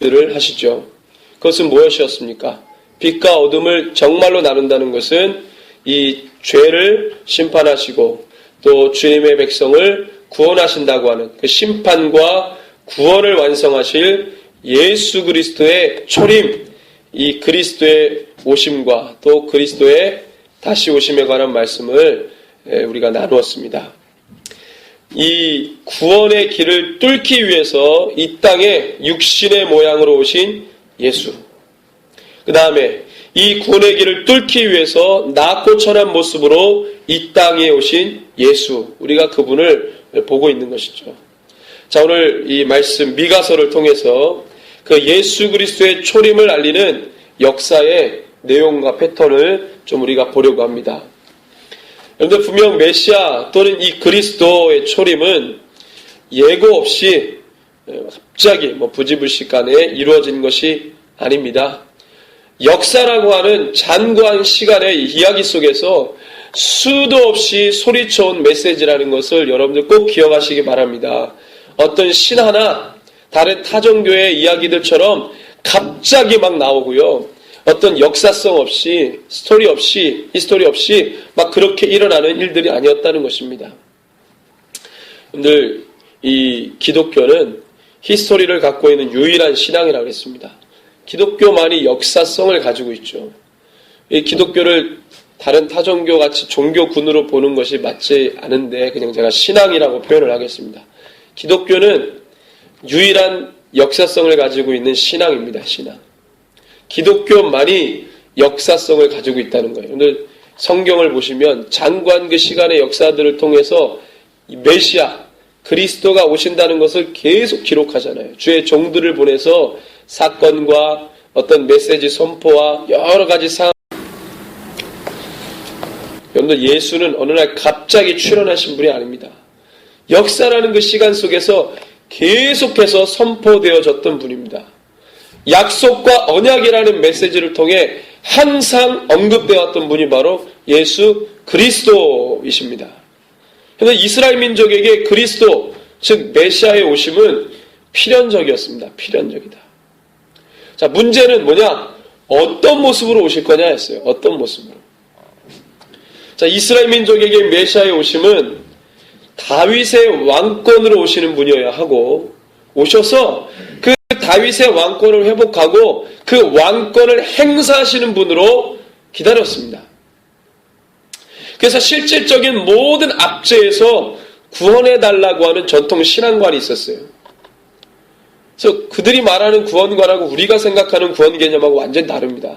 를 하시죠. 그것은 무엇이었습니까? 빛과 어둠을 정말로 나눈다는 것은 이 죄를 심판하시고 또 주님의 백성을 구원하신다고 하는 그 심판과 구원을 완성하실 예수 그리스도의 초림, 이 그리스도의 오심과 또 그리스도의 다시 오심에 관한 말씀을 우리가 나누었습니다. 이 구원의 길을 뚫기 위해서 이 땅에 육신의 모양으로 오신 예수, 그 다음에 이 구원의 길을 뚫기 위해서 낮고 천한 모습으로 이 땅에 오신 예수, 우리가 그분을 보고 있는 것이죠. 자, 오늘 이 말씀 미가서를 통해서 그 예수 그리스도의 초림을 알리는 역사의 내용과 패턴을 좀 우리가 보려고 합니다. 여러분들, 분명 메시아 또는 이 그리스도의 초림은 예고 없이 갑자기 부지불식간에 이루어진 것이 아닙니다. 역사라고 하는 장구한 시간의 이야기 속에서 수도 없이 소리쳐온 메시지라는 것을 여러분들 꼭 기억하시기 바랍니다. 어떤 신화나 다른 타종교의 이야기들처럼 갑자기 막 나오고요. 어떤 역사성 없이, 히스토리 없이 막 그렇게 일어나는 일들이 아니었다는 것입니다. 여러분들, 이 기독교는 히스토리를 갖고 있는 유일한 신앙이라고 했습니다. 기독교만이 역사성을 가지고 있죠. 이 기독교를 다른 타종교 같이 종교군으로 보는 것이 맞지 않은데 그냥 제가 신앙이라고 표현을 하겠습니다. 기독교는 유일한 역사성을 가지고 있는 신앙입니다. 신앙. 기독교만이 역사성을 가지고 있다는 거예요. 오늘 성경을 보시면 장구한 그 시간의 역사들을 통해서 메시아, 그리스도가 오신다는 것을 계속 기록하잖아요. 주의 종들을 보내서 사건과 어떤 메시지 선포와 여러 가지 상황. 여러분들, 예수는 어느 날 갑자기 출현하신 분이 아닙니다. 역사라는 그 시간 속에서 계속해서 선포되어졌던 분입니다. 약속과 언약이라는 메시지를 통해 항상 언급되었던 분이 바로 예수 그리스도이십니다. 그래서 이스라엘 민족에게 그리스도, 즉 메시아의 오심은 필연적이었습니다. 필연적이다. 자, 문제는 뭐냐? 어떤 모습으로 오실 거냐 했어요. 어떤 모습으로. 자, 이스라엘 민족에게 메시아의 오심은 다윗의 왕권으로 오시는 분이어야 하고, 오셔서 그 다윗의 왕권을 회복하고 그 왕권을 행사하시는 분으로 기다렸습니다. 그래서 실질적인 모든 압제에서 구원해달라고 하는 전통 신앙관이 있었어요. 그래서 그들이 말하는 구원관하고 우리가 생각하는 구원 개념하고 완전히 다릅니다.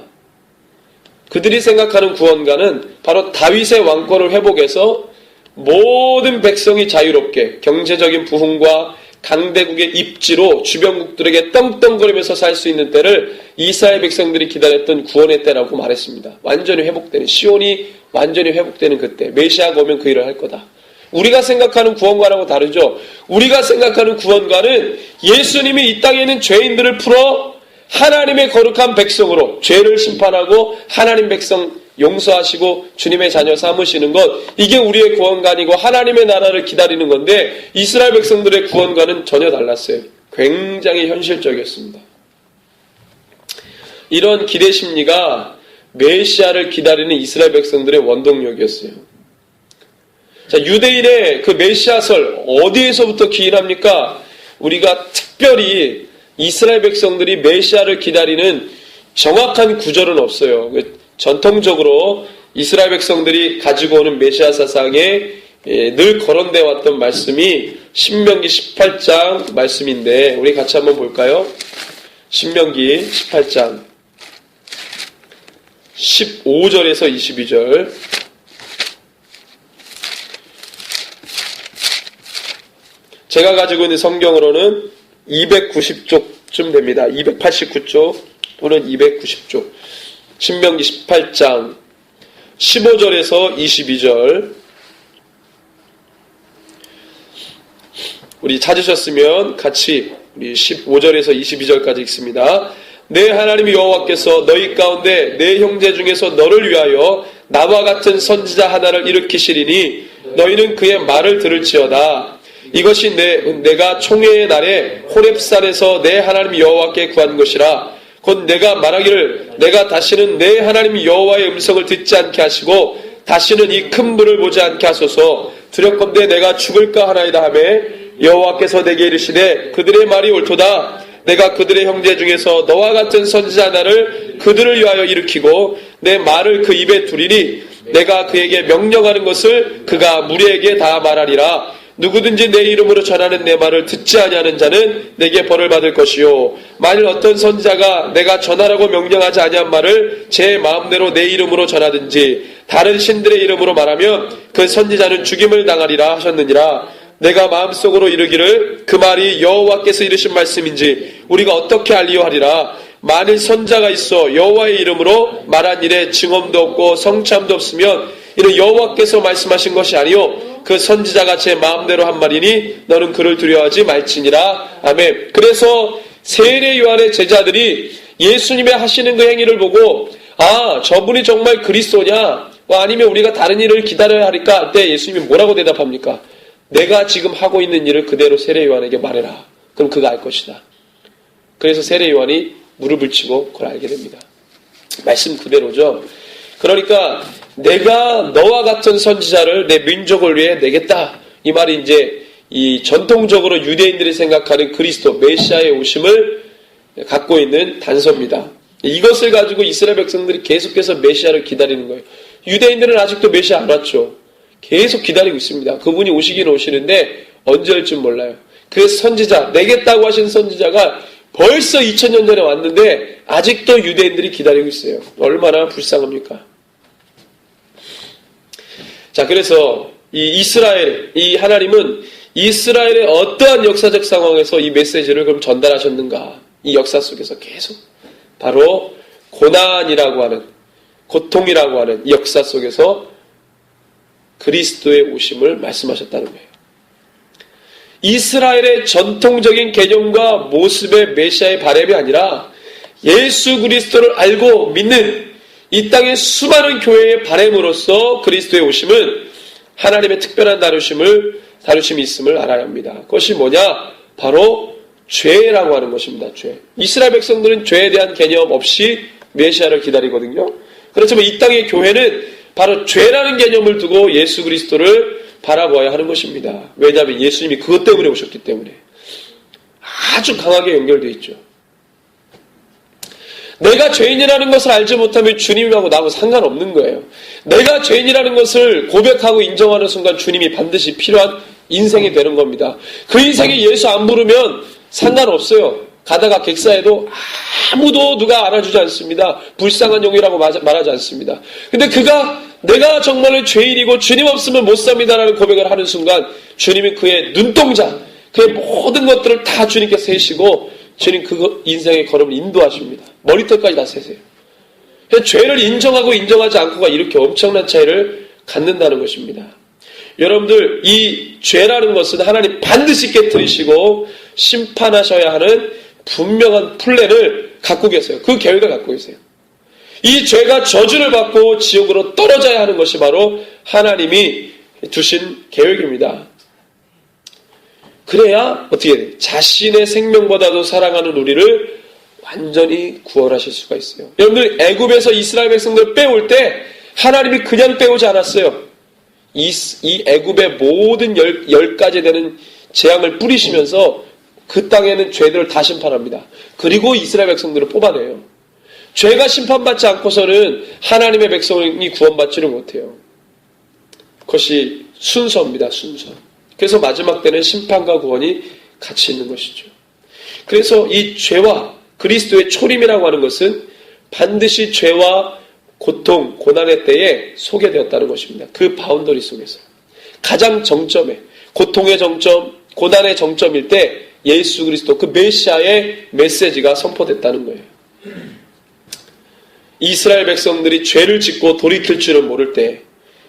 그들이 생각하는 구원관은 바로 다윗의 왕권을 회복해서 모든 백성이 자유롭게 경제적인 부흥과 강대국의 입지로 주변국들에게 떵떵거리면서 살 수 있는 때를 이스라엘 백성들이 기다렸던 구원의 때라고 말했습니다. 완전히 회복되는, 시온이 완전히 회복되는 그때, 메시아가 오면 그 일을 할 거다. 우리가 생각하는 구원관하고 다르죠. 우리가 생각하는 구원관은 예수님이 이 땅에 있는 죄인들을 풀어 하나님의 거룩한 백성으로 죄를 심판하고 하나님 백성 용서하시고 주님의 자녀 삼으시는 것, 이게 우리의 구원관이고 하나님의 나라를 기다리는 건데, 이스라엘 백성들의 구원관은 전혀 달랐어요. 굉장히 현실적이었습니다. 이런 기대 심리가 메시아를 기다리는 이스라엘 백성들의 원동력이었어요. 자, 유대인의 그 메시아설 어디에서부터 기인합니까? 우리가 특별히 이스라엘 백성들이 메시아를 기다리는 정확한 구절은 없어요. 전통적으로 이스라엘 백성들이 가지고 오는 메시아 사상에 늘 거론되어 왔던 말씀이 신명기 18장 말씀인데, 우리 같이 한번 볼까요? 신명기 18장 15절에서 22절. 제가 가지고 있는 성경으로는 290쪽쯤 됩니다. 289쪽 또는 290쪽. 신명기 18장 15절에서 22절. 우리 찾으셨으면 같이 우리 15절에서 22절까지 읽습니다. 내 하나님 여호와께서 너희 가운데 내 형제 중에서 너를 위하여 나와 같은 선지자 하나를 일으키시리니 너희는 그의 말을 들을지어다. 이것이 내가 총회의 날에 호렙산에서 내 하나님 여호와께 구한 것이라. 곧 내가 말하기를 내가 다시는 내 하나님 여호와의 음성을 듣지 않게 하시고 다시는 이 큰 불을 보지 않게 하소서. 두렵건대 내가 죽을까 하나이다 하매 여호와께서 내게 이르시되 그들의 말이 옳도다. 내가 그들의 형제 중에서 너와 같은 선지자 하나를 그들을 위하여 일으키고 내 말을 그 입에 두리니 내가 그에게 명령하는 것을 그가 무리에게 다 말하리라. 누구든지 내 이름으로 전하는 내 말을 듣지 아니하는 자는 내게 벌을 받을 것이요. 만일 어떤 선지자가 내가 전하라고 명령하지 아니한 말을 제 마음대로 내 이름으로 전하든지 다른 신들의 이름으로 말하면 그 선지자는 죽임을 당하리라 하셨느니라. 내가 마음속으로 이르기를 그 말이 여호와께서 이르신 말씀인지 우리가 어떻게 알리요 하리라. 만일 선자가 있어 여호와의 이름으로 말한 일에 증언도 없고 성참도 없으면 이는 여호와께서 말씀하신 것이 아니요 그 선지자가 제 마음대로 한 말이니 너는 그를 두려워하지 말지니라. 아멘. 그래서 세례 요한의 제자들이 예수님의 하시는 그 행위를 보고 아 저분이 정말 그리스도냐 아니면 우리가 다른 일을 기다려야 할까 할 때 예수님이 뭐라고 대답합니까? 내가 지금 하고 있는 일을 그대로 세례 요한에게 말해라. 그럼 그가 알 것이다. 그래서 세례 요한이 무릎을 치고 그걸 알게 됩니다. 말씀 그대로죠. 그러니까 내가 너와 같은 선지자를 내 민족을 위해 내겠다. 이 말이 이제 이 전통적으로 유대인들이 생각하는 그리스도 메시아의 오심을 갖고 있는 단서입니다. 이것을 가지고 이스라엘 백성들이 계속해서 메시아를 기다리는 거예요. 유대인들은 아직도 메시아 안 왔죠. 계속 기다리고 있습니다. 그분이 오시긴 오시는데 언제 올지 몰라요. 그 선지자, 내겠다고 하신 선지자가 벌써 2000년 전에 왔는데 아직도 유대인들이 기다리고 있어요. 얼마나 불쌍합니까? 자, 그래서 이 하나님은 이스라엘의 어떠한 역사적 상황에서 이 메시지를 그럼 전달하셨는가? 이 역사 속에서 계속 바로 고난이라고 하는, 고통이라고 하는 이 역사 속에서 그리스도의 오심을 말씀하셨다는 거예요. 이스라엘의 전통적인 개념과 모습의 메시아의 바램이 아니라 예수 그리스도를 알고 믿는 이 땅의 수많은 교회의 바램으로서 그리스도의 오심은 하나님의 특별한 다루심이 있음을 알아야 합니다. 그것이 뭐냐? 바로 죄라고 하는 것입니다. 죄. 이스라엘 백성들은 죄에 대한 개념 없이 메시아를 기다리거든요. 그렇지만 이 땅의 교회는 바로 죄라는 개념을 두고 예수 그리스도를 바라보아야 하는 것입니다. 왜냐하면 예수님이 그것 때문에 오셨기 때문에. 아주 강하게 연결되어 있죠. 내가 죄인이라는 것을 알지 못하면 주님하고 나하고 상관없는 거예요. 내가 죄인이라는 것을 고백하고 인정하는 순간 주님이 반드시 필요한 인생이 되는 겁니다. 그 인생에 예수 안 부르면 상관없어요. 가다가 객사에도 아무도 누가 알아주지 않습니다. 불쌍한 용이라고 말하지 않습니다. 근데 내가 정말로 죄인이고 주님 없으면 못 삽니다라는 고백을 하는 순간 주님은 그의 눈동자, 그의 모든 것들을 다 주님께서 세시고 주님 그 인생의 걸음을 인도하십니다. 머리털까지 다 세세요. 죄를 인정하고 인정하지 않고가 이렇게 엄청난 차이를 갖는다는 것입니다. 여러분들 이 죄라는 것은 하나님 반드시 깨뜨리시고 심판하셔야 하는 분명한 플랜을 갖고 계세요. 그 계획을 갖고 계세요. 이 죄가 저주를 받고 지옥으로 떨어져야 하는 것이 바로 하나님이 두신 계획입니다. 그래야 어떻게 돼요? 자신의 생명보다도 사랑하는 우리를 완전히 구원하실 수가 있어요. 여러분들 애굽에서 이스라엘 백성들을 빼올 때 하나님이 그냥 빼오지 않았어요. 이 애굽의 모든 10가지 되는 재앙을 뿌리시면서 그 땅에는 죄들을 다 심판합니다. 그리고 이스라엘 백성들을 뽑아내요. 죄가 심판받지 않고서는 하나님의 백성이 구원받지를 못해요. 그것이 순서입니다. 순서. 그래서 마지막 때는 심판과 구원이 같이 있는 것이죠. 그래서 이 죄와 그리스도의 초림이라고 하는 것은 반드시 죄와 고통, 고난의 때에 소개되었다는 것입니다. 그 바운더리 속에서. 가장 정점에, 고통의 정점, 고난의 정점일 때 예수 그리스도 그 메시아의 메시지가 선포됐다는 거예요. 이스라엘 백성들이 죄를 짓고 돌이킬 줄은 모를 때,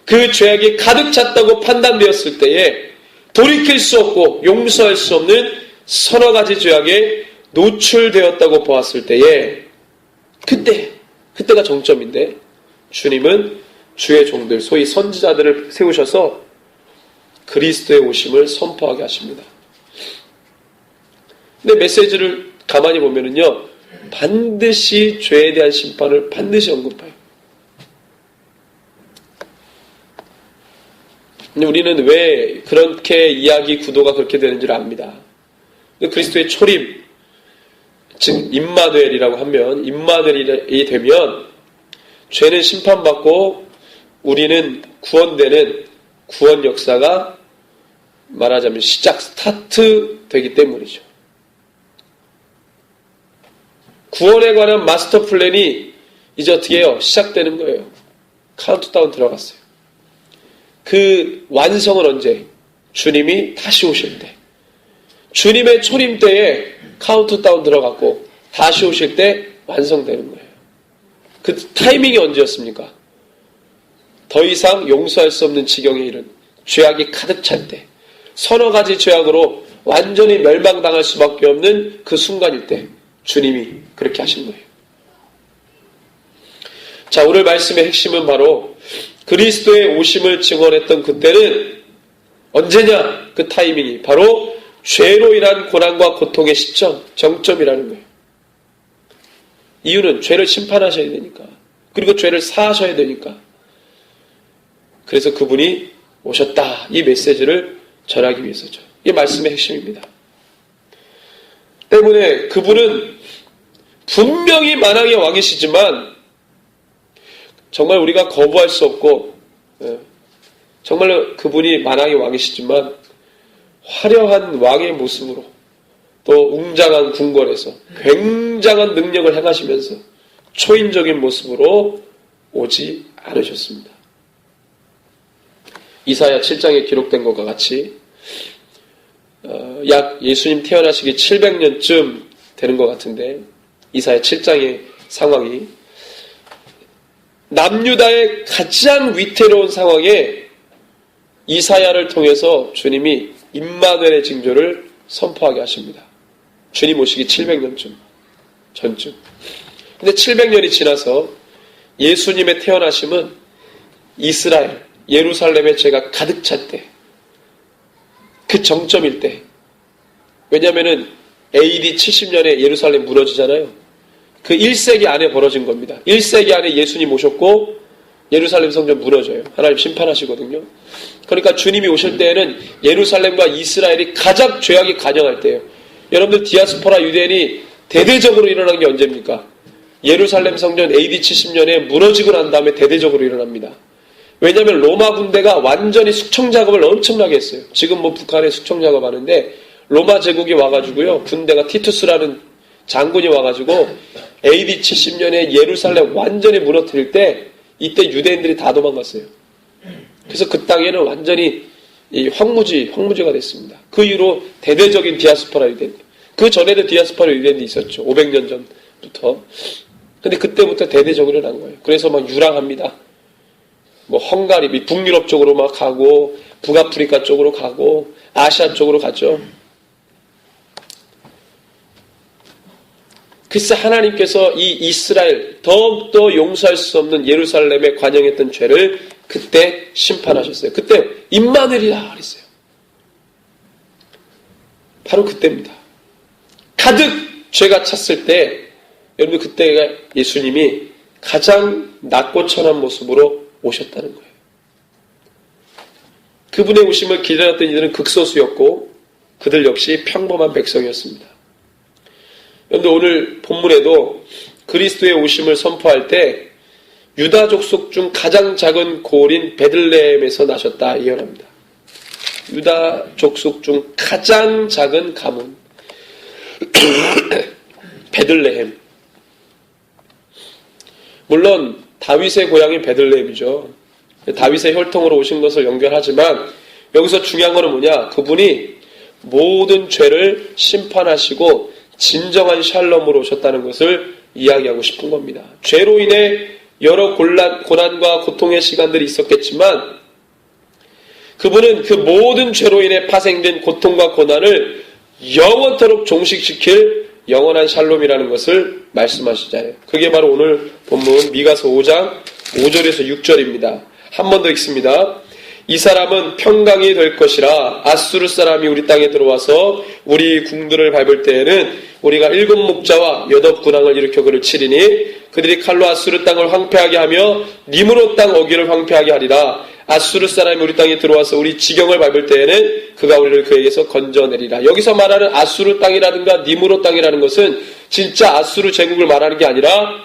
그 죄악이 가득 찼다고 판단되었을 때에 돌이킬 수 없고 용서할 수 없는 서너 가지 죄악에 노출되었다고 보았을 때에 그때가 정점인데 주님은 주의 종들, 소위 선지자들을 세우셔서 그리스도의 오심을 선포하게 하십니다. 근데 메시지를 가만히 보면은요, 반드시 죄에 대한 심판을 반드시 언급해요. 근데 우리는 왜 그렇게 이야기 구도가 그렇게 되는지를 압니다. 그리스도의 초림, 즉 임마누엘이라고 하면, 임마누엘이 되면 죄는 심판받고 우리는 구원되는 구원 역사가 말하자면 스타트 되기 때문이죠. 구원에 관한 마스터 플랜이 이제 어떻게 해요? 시작되는 거예요. 카운트다운 들어갔어요. 그 완성은 언제? 주님이 다시 오실 때. 주님의 초림 때에 카운트다운 들어갔고 다시 오실 때 완성되는 거예요. 그 타이밍이 언제였습니까? 더 이상 용서할 수 없는 지경에 이른 죄악이 가득 찰 때, 서너 가지 죄악으로 완전히 멸망당할 수밖에 없는 그 순간일 때 주님이 그렇게 하신 거예요. 자, 오늘 말씀의 핵심은 바로 그리스도의 오심을 증언했던 그때는 언제냐? 그 타이밍이 바로 죄로 인한 고난과 고통의 시점, 정점이라는 거예요. 이유는 죄를 심판하셔야 되니까. 그리고 죄를 사하셔야 되니까. 그래서 그분이 오셨다. 이 메시지를 전하기 위해서죠. 이게 말씀의 핵심입니다. 때문에 그분은 분명히 만왕의 왕이시지만 정말 우리가 거부할 수 없고, 정말로 그분이 만왕의 왕이시지만 화려한 왕의 모습으로 또 웅장한 궁궐에서 굉장한 능력을 행하시면서 초인적인 모습으로 오지 않으셨습니다. 이사야 7장에 기록된 것과 같이 약 예수님 태어나시기 700년쯤 되는 것 같은데, 이사야 7장의 상황이 남유다의 가장 위태로운 상황에 이사야를 통해서 주님이 임마누엘의 징조를 선포하게 하십니다. 주님 오시기 700년쯤 전쯤. 근데 700년이 지나서 예수님의 태어나심은 이스라엘, 예루살렘의 죄가 가득 찰 때, 그 정점일 때. 왜냐면은 AD 70년에 예루살렘 무너지잖아요. 그 1세기 안에 벌어진 겁니다. 1세기 안에 예수님 오셨고 예루살렘 성전 무너져요. 하나님 심판하시거든요. 그러니까 주님이 오실 때에는 예루살렘과 이스라엘이 가장 죄악이 간영할 때예요. 여러분들 디아스포라 유대인이 대대적으로 일어난 게 언제입니까? 예루살렘 성전 AD 70년에 무너지고 난 다음에 대대적으로 일어납니다. 왜냐하면 로마 군대가 완전히 숙청 작업을 엄청나게 했어요. 지금 뭐 북한에 숙청 작업하는데 로마 제국이 와가지고요, 군대가 티투스라는 장군이 와가지고 AD 70년에 예루살렘 완전히 무너뜨릴 때 이때 유대인들이 다 도망갔어요. 그래서 그 땅에는 완전히 황무지가 됐습니다. 그 이후로 대대적인 디아스포라 유대인, 그 전에도 디아스포라 유대인이 있었죠. 500년 전부터. 근데 그때부터 대대적으로 난 거예요. 그래서 막 유랑합니다. 뭐 헝가리, 북유럽 쪽으로 막 가고 북아프리카 쪽으로 가고 아시아 쪽으로 갔죠. 글쎄 하나님께서 이 이스라엘 더욱더 용서할 수 없는 예루살렘에 관영했던 죄를 그때 심판하셨어요. 그때 임마누엘이라 그랬어요. 바로 그때입니다. 가득 죄가 찼을 때, 여러분 그때가 예수님이 가장 낮고 천한 모습으로 오셨다는 거예요. 그분의 오심을 기다렸던 이들은 극소수였고 그들 역시 평범한 백성이었습니다. 여러분들 오늘 본문에도 그리스도의 오심을 선포할 때 유다 족속 중 가장 작은 고을인 베들레헴에서 나셨다 예언합니다. 유다 족속 중 가장 작은 가문 베들레헴. 물론 다윗의 고향이 베들레헴이죠. 다윗의 혈통으로 오신 것을 연결하지만 여기서 중요한 것은 뭐냐? 그분이 모든 죄를 심판하시고 진정한 샬롬으로 오셨다는 것을 이야기하고 싶은 겁니다. 죄로 인해 여러 고난과 고통의 시간들이 있었겠지만 그분은 그 모든 죄로 인해 파생된 고통과 고난을 영원토록 종식시킬 영원한 샬롬이라는 것을 말씀하시잖아요. 그게 바로 오늘 본문 미가서 5장 5절에서 6절입니다. 한 번 더 읽습니다. 이 사람은 평강이 될 것이라. 아수르 사람이 우리 땅에 들어와서 우리 궁들을 밟을 때에는 우리가 7 목자와 8 군왕을 일으켜 그를 치리니 그들이 칼로 아수르 땅을 황폐하게 하며 니므롯 땅 어귀를 황폐하게 하리라. 아수르 사람이 우리 땅에 들어와서 우리 지경을 밟을 때에는 그가 우리를 그에게서 건져내리라. 여기서 말하는 아수르 땅이라든가 니므롯 땅이라는 것은 진짜 아수르 제국을 말하는 게 아니라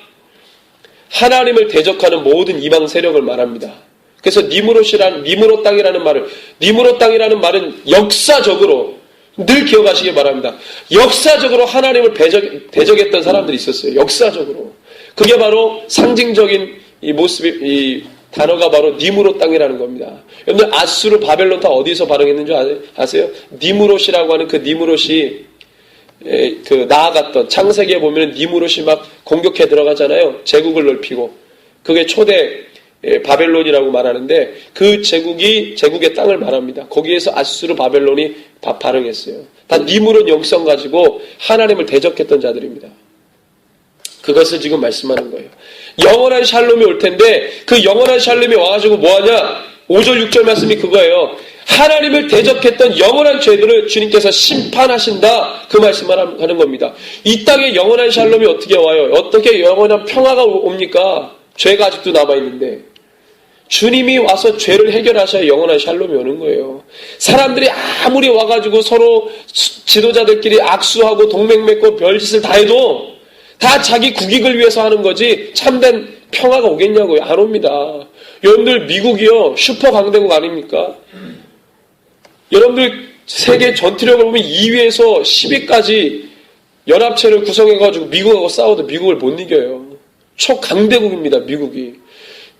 하나님을 대적하는 모든 이방 세력을 말합니다. 그래서 니므롯 땅이라는 말은 역사적으로 늘 기억하시기 바랍니다. 역사적으로 하나님을 대적했던 사람들이 있었어요. 역사적으로. 그게 바로 상징적인 이 단어가 바로 니므롯 땅이라는 겁니다. 여러분들 아수르, 바벨론 다 어디서 발흥했는 줄 아세요? 니므롯이라고 하는 그 니므롯이 나아갔던 창세기에 보면 니므롯이 막 공격해 들어가잖아요. 제국을 넓히고. 그게 초대 바벨론이라고 말하는데 그 제국의 땅을 말합니다. 거기에서 아수르, 바벨론이 다 발흥했어요. 다 니므롯 영성 가지고 하나님을 대적했던 자들입니다. 그것을 지금 말씀하는 거예요. 영원한 샬롬이 올 텐데 그 영원한 샬롬이 와가지고 뭐하냐? 5절 6절 말씀이 그거예요. 하나님을 대적했던 영원한 죄들을 주님께서 심판하신다. 그 말씀을 하는 겁니다. 이 땅에 영원한 샬롬이 어떻게 와요? 어떻게 영원한 평화가 옵니까? 죄가 아직도 남아있는데. 주님이 와서 죄를 해결하셔야 영원한 샬롬이 오는 거예요. 사람들이 아무리 와가지고 서로 지도자들끼리 악수하고 동맹 맺고 별짓을 다 해도 다 자기 국익을 위해서 하는 거지 참된 평화가 오겠냐고요. 안 옵니다. 여러분들 미국이요. 슈퍼 강대국 아닙니까? 여러분들 세계 전투력을 보면 2위에서 10위까지 연합체를 구성해가지고 미국하고 싸워도 미국을 못 이겨요. 초강대국입니다. 미국이.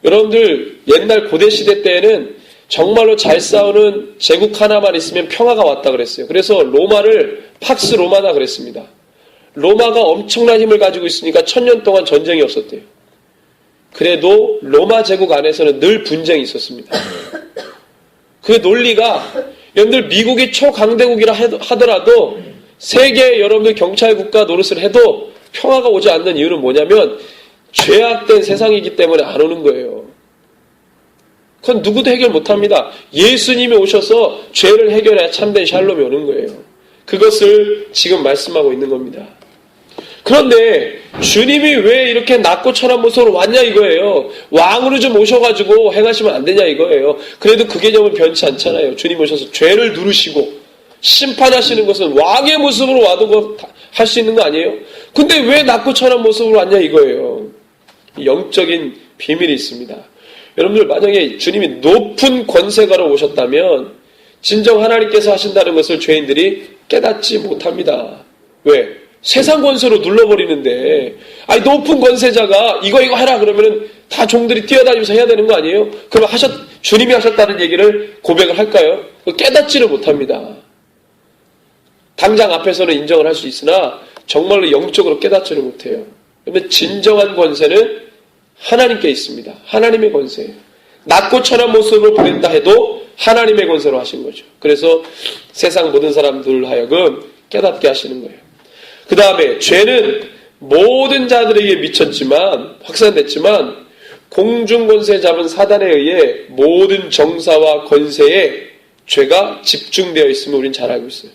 여러분들 옛날 고대시대 때에는 정말로 잘 싸우는 제국 하나만 있으면 평화가 왔다 그랬어요. 그래서 로마를 팍스 로마다 그랬습니다. 로마가 엄청난 힘을 가지고 있으니까 1000년 동안 전쟁이 없었대요. 그래도 로마 제국 안에서는 늘 분쟁이 있었습니다. 그 논리가 여러분들 미국이 초강대국이라 하더라도 세계 여러분들 경찰국가 노릇을 해도 평화가 오지 않는 이유는 뭐냐면 죄악된 세상이기 때문에 안 오는 거예요. 그건 누구도 해결 못합니다. 예수님이 오셔서 죄를 해결해야 참된 샬롬이 오는 거예요. 그것을 지금 말씀하고 있는 겁니다. 그런데 주님이 왜 이렇게 낮고 천한 모습으로 왔냐 이거예요. 왕으로 좀 오셔가지고 행하시면 안 되냐 이거예요. 그래도 그 개념은 변치 않잖아요. 주님 오셔서 죄를 누르시고 심판하시는 것은 왕의 모습으로 와도 할 수 있는 거 아니에요? 근데 왜 낮고 천한 모습으로 왔냐 이거예요. 영적인 비밀이 있습니다. 여러분들 만약에 주님이 높은 권세가로 오셨다면 진정 하나님께서 하신다는 것을 죄인들이 깨닫지 못합니다. 왜? 세상 권세로 눌러버리는데 높은 권세자가 이거 해라 그러면은 다 종들이 뛰어다니면서 해야 되는 거 아니에요? 그럼 주님이 하셨다는 얘기를 고백을 할까요? 깨닫지를 못합니다. 당장 앞에서는 인정을 할 수 있으나 정말로 영적으로 깨닫지를 못해요. 그런데 진정한 권세는 하나님께 있습니다. 하나님의 권세예요. 낮고 천한 모습으로 보낸다 해도 하나님의 권세로 하신 거죠. 그래서 세상 모든 사람들 하여금 깨닫게 하시는 거예요. 그 다음에 죄는 모든 자들에게 미쳤지만 확산됐지만 공중권세 잡은 사단에 의해 모든 정사와 권세에 죄가 집중되어 있음을 우린 잘 알고 있어요.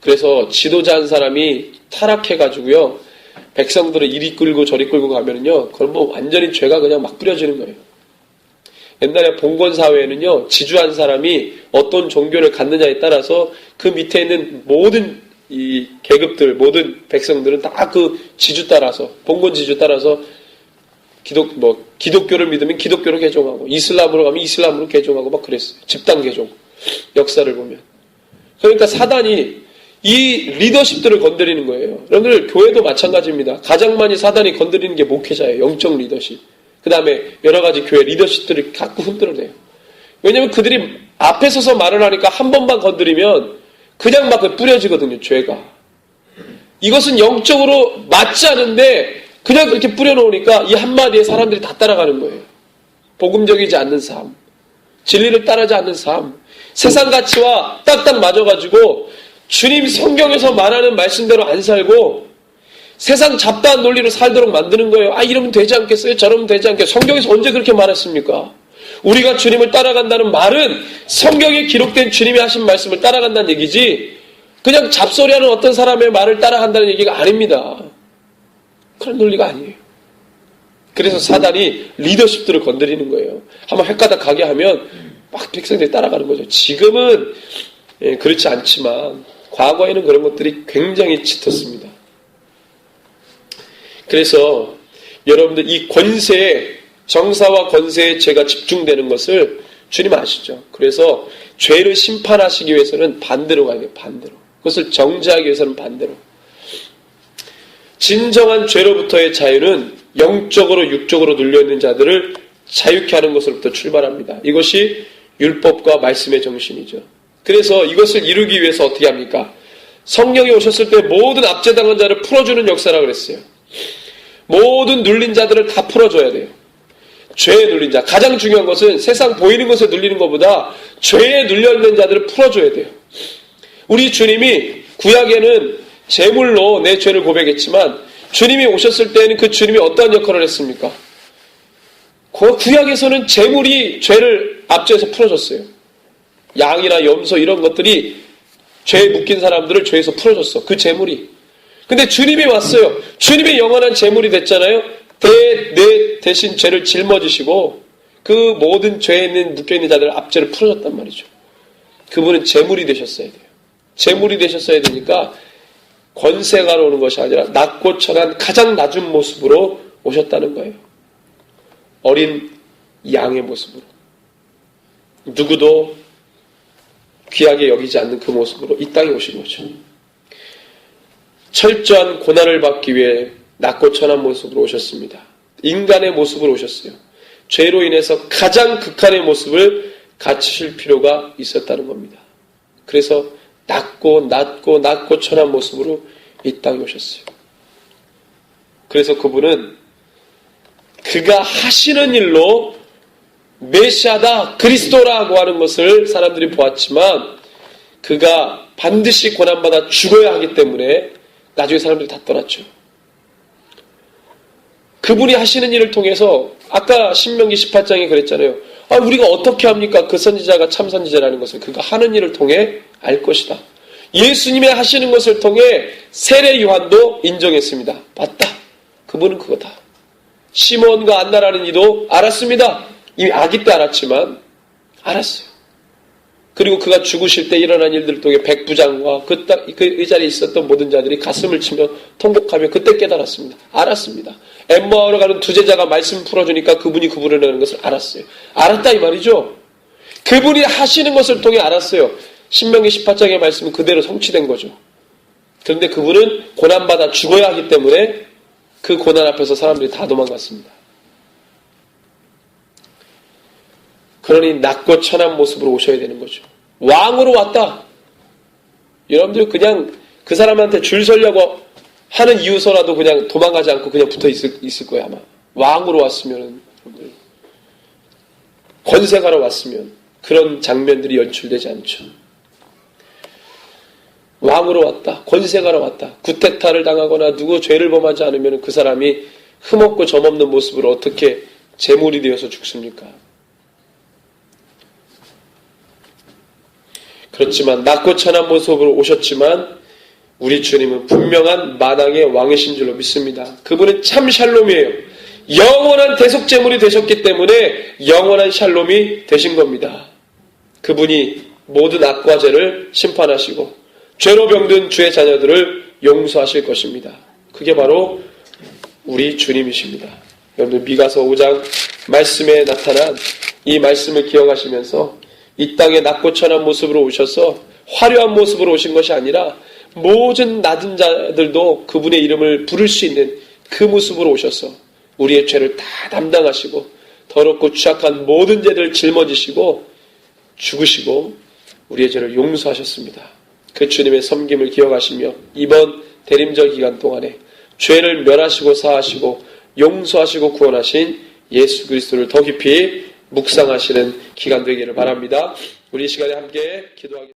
그래서 지도자 한 사람이 타락해가지고요 백성들을 이리 끌고 저리 끌고 가면은요 그건 뭐 완전히 죄가 그냥 막 뿌려지는 거예요. 옛날에 봉건사회에는요 지주한 사람이 어떤 종교를 갖느냐에 따라서 그 밑에 있는 모든 이 계급들, 모든 백성들은 다 그 지주 따라서, 봉건 지주 따라서 기독교를 믿으면 기독교로 개종하고, 이슬람으로 가면 이슬람으로 개종하고 막 그랬어요. 집단 개종. 역사를 보면. 그러니까 사단이 이 리더십들을 건드리는 거예요. 여러분들 교회도 마찬가지입니다. 가장 많이 사단이 건드리는 게 목회자예요. 영적 리더십. 그 다음에 여러 가지 교회 리더십들을 자꾸 흔들어내요. 왜냐면 그들이 앞에 서서 말을 하니까 한 번만 건드리면 그냥 막 뿌려지거든요, 죄가. 이것은 영적으로 맞지 않은데 그냥 그렇게 뿌려놓으니까 이 한마디에 사람들이 다 따라가는 거예요. 복음적이지 않는 삶, 진리를 따르지 않는 삶, 세상 가치와 딱딱 맞아가지고 주님 성경에서 말하는 말씀대로 안 살고 세상 잡다한 논리로 살도록 만드는 거예요. 이러면 되지 않겠어요? 저러면 되지 않겠어요? 성경에서 언제 그렇게 말했습니까? 우리가 주님을 따라간다는 말은 성경에 기록된 주님이 하신 말씀을 따라간다는 얘기지 그냥 잡소리하는 어떤 사람의 말을 따라간다는 얘기가 아닙니다. 그런 논리가 아니에요. 그래서 사단이 리더십들을 건드리는 거예요. 한번 헷가닥 가게 하면 막 백성들이 따라가는 거죠. 지금은 그렇지 않지만 과거에는 그런 것들이 굉장히 짙었습니다. 그래서 여러분들 이 권세에 정사와 권세에 죄가 집중되는 것을 주님 아시죠? 그래서 죄를 심판하시기 위해서는 반대로 가야 돼요. 반대로. 그것을 정죄하기 위해서는 반대로. 진정한 죄로부터의 자유는 영적으로 육적으로 눌려있는 자들을 자유케 하는 것으로부터 출발합니다. 이것이 율법과 말씀의 정신이죠. 그래서 이것을 이루기 위해서 어떻게 합니까? 성령이 오셨을 때 모든 압제당한 자를 풀어주는 역사라고 그랬어요. 모든 눌린 자들을 다 풀어줘야 돼요. 죄에 눌린 자. 가장 중요한 것은 세상 보이는 것에 눌리는 것보다 죄에 눌려있는 자들을 풀어줘야 돼요. 우리 주님이 구약에는 제물로 내 죄를 고백했지만 주님이 오셨을 때에는 그 주님이 어떠한 역할을 했습니까? 구약에서는 제물이 죄를 압제해서 풀어줬어요. 양이나 염소 이런 것들이 죄에 묶인 사람들을 죄에서 풀어줬어. 그 제물이. 근데 주님이 왔어요. 주님이 영원한 제물이 됐잖아요. 내 대신 죄를 짊어지시고 그 모든 죄에 있는 묶여있는 자들을 압제를 풀어줬단 말이죠. 그분은 제물이 되셨어야 돼요. 제물이 되셨어야 되니까 권세가 오는 것이 아니라 낮고 천한 가장 낮은 모습으로 오셨다는 거예요. 어린 양의 모습으로. 누구도 귀하게 여기지 않는 그 모습으로 이 땅에 오신 거죠. 철저한 고난을 받기 위해 낮고 천한 모습으로 오셨습니다. 인간의 모습으로 오셨어요. 죄로 인해서 가장 극한의 모습을 갖추실 필요가 있었다는 겁니다. 그래서 낮고 천한 모습으로 이 땅에 오셨어요. 그래서 그분은 그가 하시는 일로 메시아다, 그리스도라고 하는 것을 사람들이 보았지만 그가 반드시 고난받아 죽어야 하기 때문에 나중에 사람들이 다 떠났죠. 그분이 하시는 일을 통해서 아까 신명기 18장에 그랬잖아요. 우리가 어떻게 합니까? 그 선지자가 참 선지자라는 것을 그가 하는 일을 통해 알 것이다. 예수님의 하시는 것을 통해 세례 요한도 인정했습니다. 맞다. 그분은 그거다. 시몬과 안나라는 이도 알았습니다. 이미 아기 때 알았지만 알았어요. 그리고 그가 죽으실 때 일어난 일들을 통해 백부장과 그 의자리에 있었던 모든 자들이 가슴을 치며 통곡하며 그때 깨달았습니다. 알았습니다. 엠마오로 가는 두 제자가 말씀 풀어주니까 그분이 그분이라는 것을 알았어요. 알았다 이 말이죠. 그분이 하시는 것을 통해 알았어요. 신명기 18장의 말씀은 그대로 성취된 거죠. 그런데 그분은 고난받아 죽어야 하기 때문에 그 고난 앞에서 사람들이 다 도망갔습니다. 그러니 낮고 천한 모습으로 오셔야 되는 거죠. 왕으로 왔다. 여러분들 그냥 그 사람한테 줄 서려고 하는 이유서라도 그냥 도망가지 않고 그냥 붙어 있을 거예요 아마. 왕으로 왔으면, 권세가로 왔으면 그런 장면들이 연출되지 않죠. 왕으로 왔다. 권세가로 왔다. 구테타를 당하거나 누구 죄를 범하지 않으면 그 사람이 흠없고 점없는 모습으로 어떻게 제물이 되어서 죽습니까? 그렇지만 낮고 천한 모습으로 오셨지만 우리 주님은 분명한 만왕의 왕이신 줄로 믿습니다. 그분은 참 샬롬이에요. 영원한 대속제물이 되셨기 때문에 영원한 샬롬이 되신 겁니다. 그분이 모든 악과 죄를 심판하시고 죄로 병든 주의 자녀들을 용서하실 것입니다. 그게 바로 우리 주님이십니다. 여러분들 미가서 5장 말씀에 나타난 이 말씀을 기억하시면서 이 땅에 낮고 천한 모습으로 오셔서 화려한 모습으로 오신 것이 아니라 모든 낮은 자들도 그분의 이름을 부를 수 있는 그 모습으로 오셔서 우리의 죄를 다 담당하시고 더럽고 취약한 모든 죄들을 짊어지시고 죽으시고 우리의 죄를 용서하셨습니다. 그 주님의 섬김을 기억하시며 이번 대림절 기간 동안에 죄를 멸하시고 사하시고 용서하시고 구원하신 예수 그리스도를 더 깊이 묵상하시는 기간 되기를 바랍니다. 우리 이 시간에 함께 기도하겠습니다.